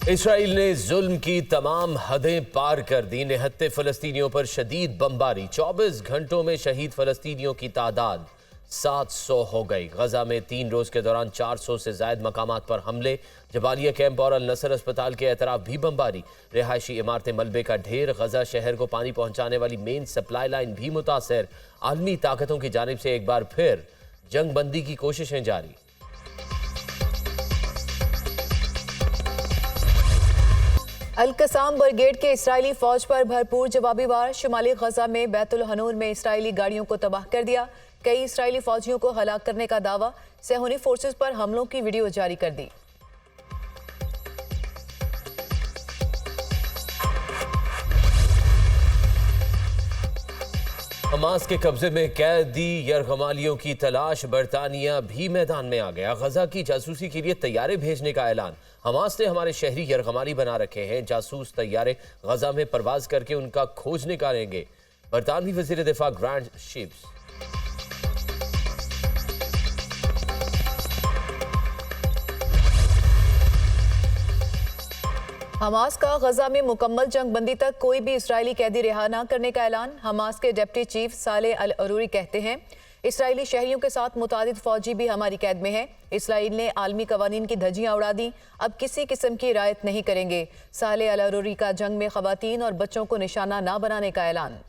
Israel ने जुल्म की तमाम हदें पार कर दी। निहत्ते फलस्तीनियों पर शदीद बमबारी। 24 घंटों में शहीद फलस्तीनियों की तादाद 700 हो गई। गजा में 3 रोज के दौरान 400 से ज्यादा मकामात पर हमले। जबालिया कैंप और अल नसर अस्पताल के एतराफ भी बमबारी। रिहायशी इमारतें मलबे का ढेर। गजा शहर को पानी पहुंचाने वाली मेन सप्लाई लाइन भी मुतासर। आलमी ताकतों की जानिब से एक बार फिर जंग बंदी की कोशिशें जारी। अल-कसाम ब्रिगेड के इस्राएली फौज पर भरपूर जवाबी वार। शुमाली गजा में बैतुल हनून में इस्राएली गाड़ियों को तबाह कर दिया। कई इस्राएली फौजियों को हलाक करने का दावा। सेहूनी फोर्सेस पर हमलों की वीडियो जारी कर दी। हमास के कब्जे में कैदी यरगमालियों की तलाश। बरतानिया भी मैदान में आ गया। गजा की जासूसी के लिए तैयारे भेजने का ऐलान। हमास ने हमारे शहरी यरगमाली बना रखे हैं। जासूस तैयारे गजा में परवाज करके उनका खोज निकालेंगे। बरतानवी वजीर दिफा ग्रांड शिप्स। हमास का गजा में मुकम्मल जंग बंदी तक कोई भी इस्राएली कैदी रिहा न करने का ऐलान। हमास के डिप्टी चीफ साले अल अरूरी कहते हैं, इस्राएली शहरियों के साथ मुतादिद फौजी भी हमारी कैद में हैं। इस्राएल ने आलमी कवानीन की धज्जियां उड़ा दी। अब किसी किस्म की रियायत नहीं करेंगे। साले अल अरूरी का जंग में खवातीन और बच्चों को निशाना न बनाने का ऐलान।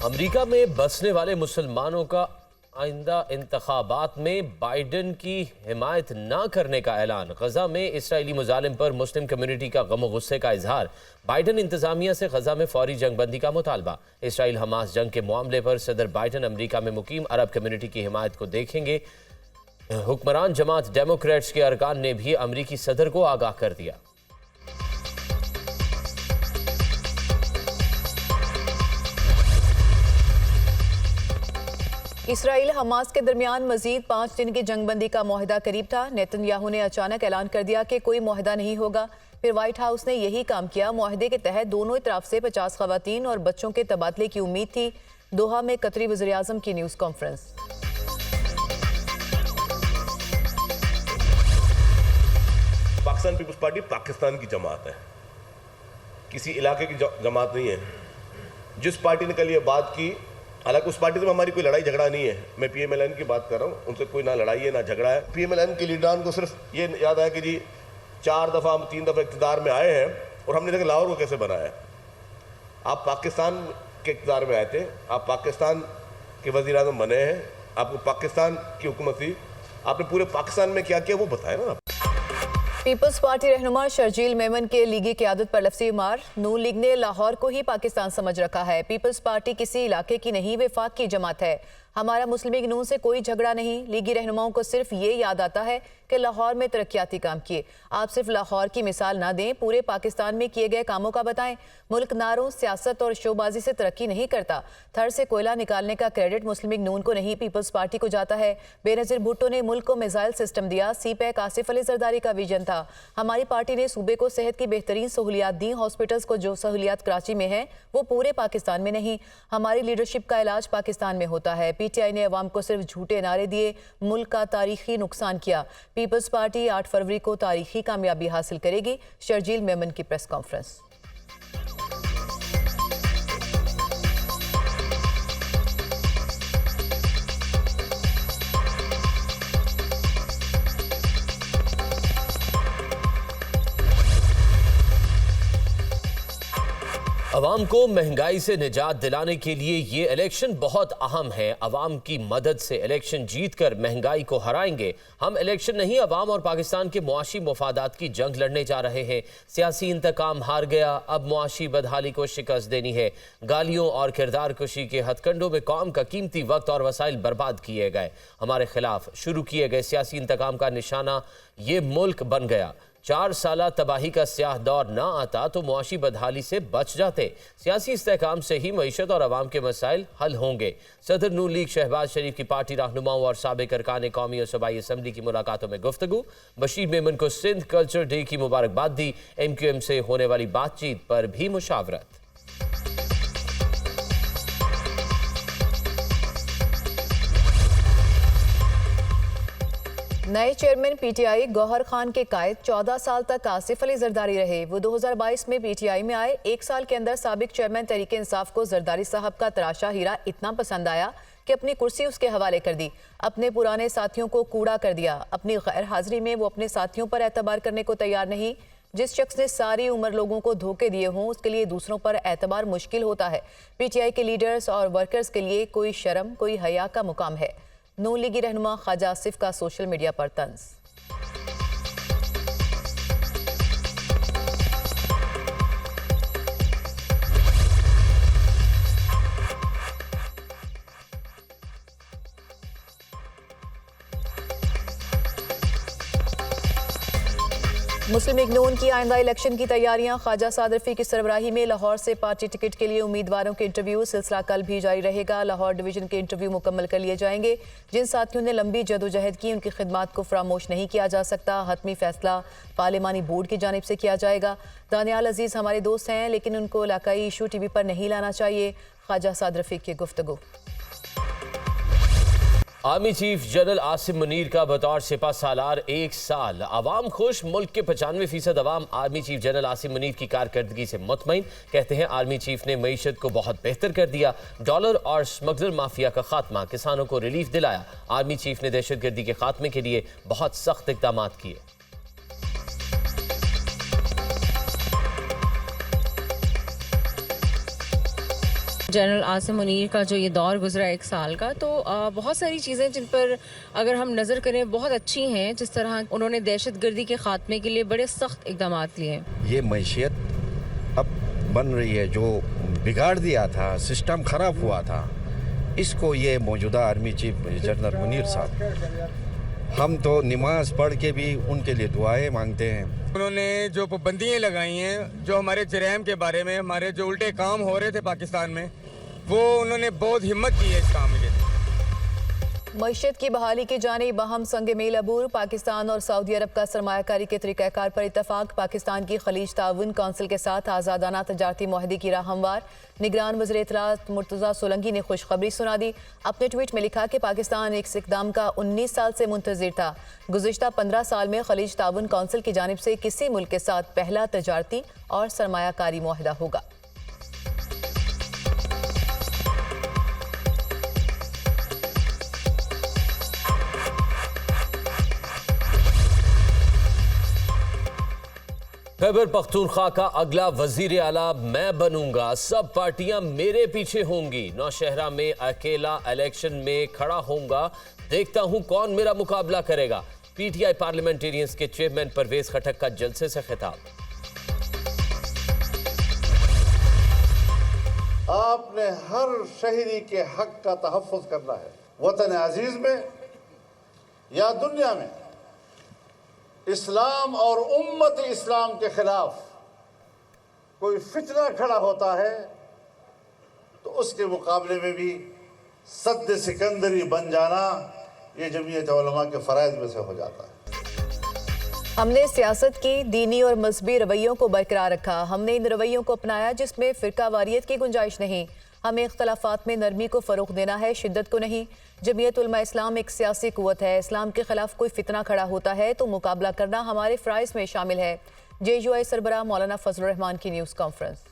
अमेरिका में बसने वाले मुसलमानों का आइंदा इंतखाबात में बाइडन की हिमायत न करने का ऐलान। गजा में इसराइली मुजालिम पर मुस्लिम कम्युनिटी का गम गुस्से का इजहार। बाइडन इंतजामिया से गजा में फौरी जंग बंदी का मुतालबा। इसराइल हमास जंग के मामले पर सदर बाइडन अमेरिका में मुकीम अरब कम्युनिटी की हिमायत को देखेंगे। हुक्मरान जमात डेमोक्रेट्स के अरकान ने भी अमरीकी सदर को आगाह कर दिया। इसराइल हमास के दरमियान मजीद 5 दिन की जंगबंदी का मुआहदा करीब था। नेतन्याहू ने अचानक ऐलान कर दिया कि कोई मुआहदा नहीं होगा। फिर व्हाइट हाउस ने यही काम किया। मुआहदे के तहत दोनों तरफ से 50 खवातीन और बच्चों के तबादले की उम्मीद थी। दोहा में कतरी वज़ीर आज़म की news conference. Pakistan Peoples Party Pakistan की जमात है, किसी इलाके की जमात नहीं है। जिस पार्टी ने कल ये बात की, हालांकि उस पार्टी से हमारी कोई लड़ाई झगड़ा नहीं है, मैं PMLN की बात कर रहा हूँ, उनसे कोई ना लड़ाई है ना झगड़ा है। PMLN के लीडरान को सिर्फ ये याद है कि जी 4 दफ़ा हम 3 दफ़ा इक़्तिदार में आए हैं और हमने देखा लाहौर को कैसे बनाया। आप पाकिस्तान के इक़्तिदार में आए थे, आप पाकिस्तान के वज़ीर आज़म बने हैं, आपको पाकिस्तान की हुकूमत थी, आपने पूरे पाकिस्तान में क्या किया वो बताया ना। पीपल्स पार्टी रहनुमा शर्जील मेमन के लीगी क़यादत पर लफ्ज़ी मार। नून लीग ने लाहौर को ही पाकिस्तान समझ रखा है। पीपल्स पार्टी किसी इलाके की नहीं, वफाक की जमात है। हमारा मुस्लिम लीग नून से कोई झगड़ा नहीं। लीगी रहनुमाओं को सिर्फ ये याद आता है कि लाहौर में तरक्याती काम किए। आप सिर्फ लाहौर की मिसाल ना दें, पूरे पाकिस्तान में किए गए कामों का बताएं। मुल्क नारों, सियासत और शोबाजी से तरक्की नहीं करता। थर से कोयला निकालने का क्रेडिट मुस्लिम लीग नून को नहीं, पीपल्स पार्टी को जाता है। बेनज़ीर भुट्टो ने मुल्क को मिसाइल सिस्टम दिया। CPEC आसिफ अली जरदारी का विजन था। हमारी पार्टी ने सूबे को सेहत की बेहतरीन सहूलियात दी। हॉस्पिटल्स को जो सहूलियात कराची में है वो पूरे पाकिस्तान में नहीं। हमारी लीडरशिप का इलाज पाकिस्तान में होता है। PTI ने अवाम को सिर्फ झूठे नारे दिए, मुल्क का तारीखी नुकसान किया। पीपल्स पार्टी 8 फरवरी को तारीखी कामयाबी हासिल करेगी। शर्जील मेमन की प्रेस कॉन्फ्रेंस। अवाम को महंगाई से निजात दिलाने के लिए ये इलेक्शन बहुत अहम है। अवाम की मदद से इलेक्शन जीतकर महंगाई को हराएंगे। हम इलेक्शन नहीं, अवाम और पाकिस्तान के मुआशी मफादात की जंग लड़ने जा रहे हैं। सियासी इंतकाम हार गया, अब मुआशी बदहाली को शिकस्त देनी है। गालियों और किरदार कुशी के हथकंडों में कौम का कीमती वक्त और वसाइल बर्बाद किए गए। हमारे खिलाफ शुरू किए गए सियासी इंतकाम का निशाना ये मुल्क बन गया। 4 साला तबाही का स्याह दौर ना आता तो मुआशी बदहाली से बच जाते। सियासी इस्तेहकाम से ही मईशत और अवाम के मसाइल हल होंगे। सदर नून लीग शहबाज शरीफ की पार्टी रहनुमाओं और साबिक अरकान कौमी और सूबाई असम्बली की मुलाकातों में गुफ्तगू। बशीर मेमन को सिंध कल्चर डे की मुबारकबाद दी। MQM से होने वाली बातचीत पर भी मुशावरत। नए चेयरमैन पीटीआई गौहर खान के कायद 14 साल तक आसिफ अली जरदारी रहे। वो 2022 में पीटीआई में आए। एक साल के अंदर साबिक चेयरमैन तहरीक इंसाफ को जरदारी साहब का तराशा हीरा इतना पसंद आया कि अपनी कुर्सी उसके हवाले कर दी। अपने पुराने साथियों को कूड़ा कर दिया। अपनी गैर हाजिरी में वो अपने साथियों पर एतबार करने को तैयार नहीं। जिस शख्स ने सारी उम्र लोगों को धोखे दिए हों उसके लिए दूसरों पर एतबार मुश्किल होता है। पीटीआई के लीडर्स और वर्कर्स के लिए कोई शर्म कोई हया का मुकाम है। नून लीगी रहनुमा ख्वाजा आसिफ का सोशल मीडिया पर तंज। मुस्लिम लीग नून की आइंदा इलेक्शन की तैयारियां। ख्वाजा साद रफी की सरबराही में लाहौर से पार्टी टिकट के लिए उम्मीदवारों के इंटरव्यू सिलसिला कल भी जारी रहेगा। लाहौर डिवीजन के इंटरव्यू मुकम्मल कर लिए जाएंगे। जिन साथियों ने लंबी जदोजहद की उनकी खिदमात को फरामोश नहीं किया जा सकता। हतमी फैसला पार्लिमानी बोर्ड की जानिब से किया जाएगा। दानियाल अजीज हमारे दोस्त हैं लेकिन उनको इलाकाई इशू टीवी पर नहीं लाना चाहिए। ख्वाजा साद रफी की गुफ्तगू। Army chief general Asim Munir का बतौर सिपा सालार 1 साल। अवाम खुश। मुल्क के 95% अवाम army chief general Asim Munir की कारकर्दगी से मुतमईन। कहते हैं आर्मी चीफ ने मईशत को बहुत बेहतर कर दिया। डॉलर और स्मगलर माफिया का खात्मा, किसानों को रिलीफ दिलाया। आर्मी चीफ ने दहशतगर्दी के खात्मे के लिए बहुत सख्त इक़दाम किए। जनरल आसिम मुनीर का जो ये दौर गुजरा 1 साल का, तो बहुत सारी चीज़ें जिन पर अगर हम नज़र करें बहुत अच्छी हैं। जिस तरह उन्होंने दहशतगर्दी के खात्मे के लिए बड़े सख्त इक़दाम लिए। ये मैशियत अब बन रही है, जो बिगाड़ दिया था, सिस्टम ख़राब हुआ था, इसको ये मौजूदा आर्मी चीफ जनरल मुनीर साहब, हम तो नमाज पढ़ के भी उनके लिए दुआएं मांगते हैं। उन्होंने जो पाबंदियाँ लगाई हैं, जो हमारे जराइम के बारे में, हमारे जो उल्टे काम हो रहे थे पाकिस्तान में, वो उन्होंने बहुत हिम्मत की है इस काम के लिए। मईशत की बहाली की जानिब अहम संग मेल अबूर। पाकिस्तान और सऊदी अरब का सरमायाकारी के तरीक़ाकार पर इत्तफाक। पाकिस्तान की खलीज ताउन कौंसिल के साथ आज़ादाना तजारती मुआहदे की राह हमवार। निगरान वज़ीर इत्तलात मुर्तज़ा सोलंकी ने खुशखबरी सुना दी। अपने ट्वीट में लिखा कि पाकिस्तान इस इक़दाम का 19 साल से मुंतज़िर था। गुज़िश्ता 15 साल में खलीज ताउन कौंसिल की जानिब से किसी मुल्क के साथ पहला तजारती और सरमायाकारी मुआहदा होगा। खैबर पख्तूनख्वा का अगला वजीर आला मैं बनूंगा, सब पार्टियां मेरे पीछे होंगी। नौशहरा में अकेला इलेक्शन में खड़ा होऊंगा, देखता हूं कौन मेरा मुकाबला करेगा। पीटीआई पार्लियामेंटेरियंस के चेयरमैन परवेज खटक का जलसे से खिताब। आपने हर शहरी के हक का तहफ़्फ़ुज़ करना है। वतन अजीज में या दुनिया में इस्लाम और उम्मत इस्लाम के खिलाफ कोई फितना खड़ा होता है तो उसके मुकाबले में भी सद्द सिकंदरी बन जाना ये जमीयत उलमा के फ़राइज़ में से हो जाता है। हमने सियासत की दीनी और मजहबी रवैयों को बरकरार रखा। हमने इन रवैयों को अपनाया जिसमें फ़िरका वारियत की गुंजाइश नहीं। हमें इख्तलाफात में नरमी को फ़रोग़ देना है, शिद्दत को नहीं। जमीयत उलमा इस्लाम एक सियासी कुव्वत है। इस्लाम के खिलाफ कोई फितना खड़ा होता है तो मुकाबला करना हमारे फ़राइज़ में शामिल है। JUI सरबराह मौलाना फजलुर रहमान की न्यूज़ कॉन्फ्रेंस।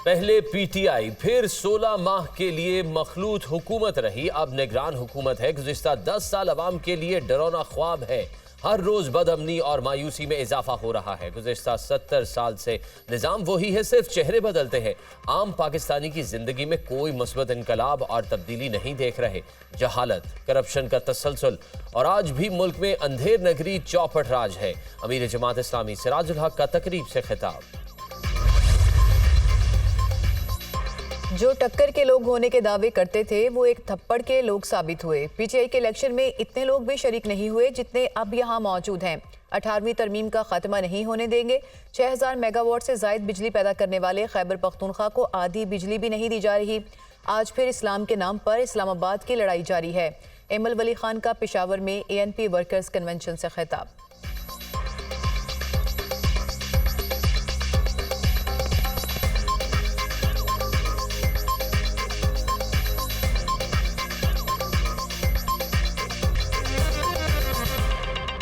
पहले पीटीआई, फिर 16 माह के लिए मखलूत हुकूमत रही, अब निगरान हुकूमत है। गुज़िश्ता 10 साल अवाम के लिए डरौना ख्वाब है। हर रोज बदअमनी और मायूसी में इजाफा हो रहा है। गुज़िश्ता 70 साल से निज़ाम वही है, सिर्फ चेहरे बदलते हैं। आम पाकिस्तानी की जिंदगी में कोई मुस्बत इनकलाब और तब्दीली नहीं देख रहे। जहालत, करप्शन का तसलसल और आज भी मुल्क में अंधेर नगरी चौपट राज है। अमीर जमात इस्लामी सिराजुल हक का तकरीब से खिताब। जो टक्कर के लोग होने के दावे करते थे वो एक थप्पड़ के लोग साबित हुए। पीटीआई के इलेक्शन में इतने लोग भी शरीक नहीं हुए जितने अब यहाँ मौजूद हैं। 18वीं तरमीम का खात्मा नहीं होने देंगे। 6000 मेगावाट से जायद बिजली पैदा करने वाले खैबर पख्तूनख्वा को आधी बिजली भी नहीं दी जा रही। आज फिर इस्लाम के नाम पर इस्लामाबाद की लड़ाई जारी है। एमल वली खान का पेशावर में ANP वर्कर्स कन्वेंशन से खिताब।